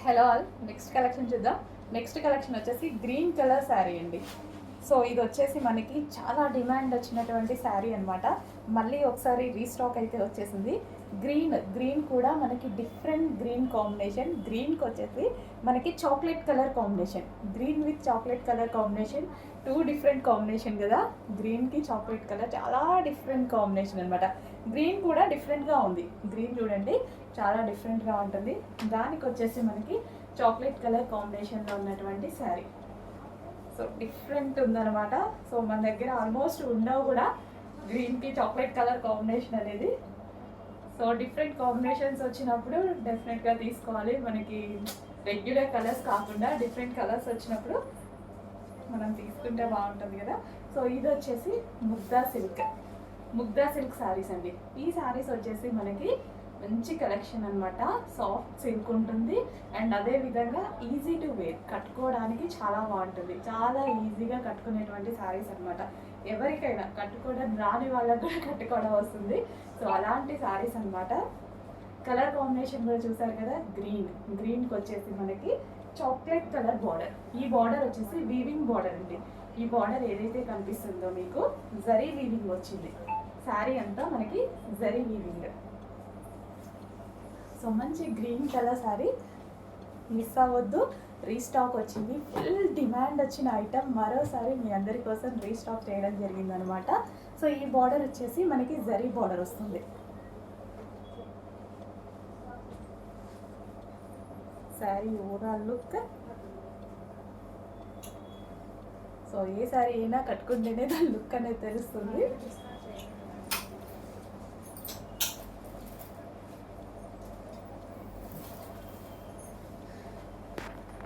Hello all, next collection చూద్దాం. Next collection వచ్చేసి green colour sari అండి. సో ఇది వచ్చేసి మనకి చాలా డిమాండ్ వచ్చినటువంటి శారీ అనమాట. మళ్ళీ ఒకసారి రీస్టాక్ అయితే వచ్చేసింది. గ్రీన్ కూడా మనకి డిఫరెంట్ గ్రీన్ కాంబినేషన్. గ్రీన్కి వచ్చేసి మనకి chocolate colour combination, green with chocolate colour combination, two different combination కదా. గ్రీన్కి చాక్లెట్ కలర్ చాలా డిఫరెంట్ కాంబినేషన్ అనమాట. గ్రీన్ కూడా డిఫరెంట్గా ఉంది. గ్రీన్ చూడండి చాలా డిఫరెంట్గా ఉంటుంది. దానికి వచ్చేసి మనకి చాక్లెట్ కలర్ కాంబినేషన్లో ఉన్నటువంటి శారీ. సో డిఫరెంట్ ఉందన్నమాట. సో మన దగ్గర ఆల్మోస్ట్ ఉండవు కూడా గ్రీన్కి చాక్లెట్ కలర్ కాంబినేషన్ అనేది. సో డిఫరెంట్ కాంబినేషన్స్ వచ్చినప్పుడు డెఫినెట్గా తీసుకోవాలి. మనకి రెగ్యులర్ కలర్స్ కాకుండా డిఫరెంట్ కలర్స్ వచ్చినప్పుడు మనం తీసుకుంటే బాగుంటుంది కదా. సో ఇది వచ్చేసి ముగ్దా సిల్క్ శారీస్ అండి. ఈ శారీస్ వచ్చేసి మనకి మంచి కలెక్షన్ అనమాట. సాఫ్ట్ సిల్క్ ఉంటుంది అండ్ అదే విధంగా ఈజీ టు వేర్, కట్టుకోవడానికి చాలా బాగుంటుంది. చాలా ఈజీగా కట్టుకునేటువంటి శారీస్ అనమాట. ఎవరికైనా కట్టుకోవడం రాని వాళ్ళకు కూడా కట్టుకోవడం వస్తుంది. సో అలాంటి శారీస్ అనమాట. కలర్ కాంబినేషన్ కూడా చూసారు కదా. గ్రీన్కి వచ్చేసి మనకి చాక్లెట్ కలర్ బార్డర్. ఈ బార్డర్ వచ్చేసి వీవింగ్ బార్డర్ అండి. ఈ బార్డర్ ఏదైతే కనిపిస్తుందో మీకు జరీ వీవింగ్ వచ్చింది. శారీ అంతా మనకి జరీ వీవింగ్. సో మంచి గ్రీన్ కలర్ శారీ మిస్ అవ్వద్దు. రీస్టాక్ వచ్చింది. ఫుల్ డిమాండ్ వచ్చిన ఐటమ్ మరోసారి మీ అందరి కోసం రీస్టాక్ చేయడం జరిగిందనమాట. సో ఈ బార్డర్ వచ్చేసి మనకి జరీ బార్డర్ వస్తుంది. Sari overall look. సో ఏ శారీ అయినా కట్టుకుంటేనే దాని లుక్ అనేది తెలుస్తుంది.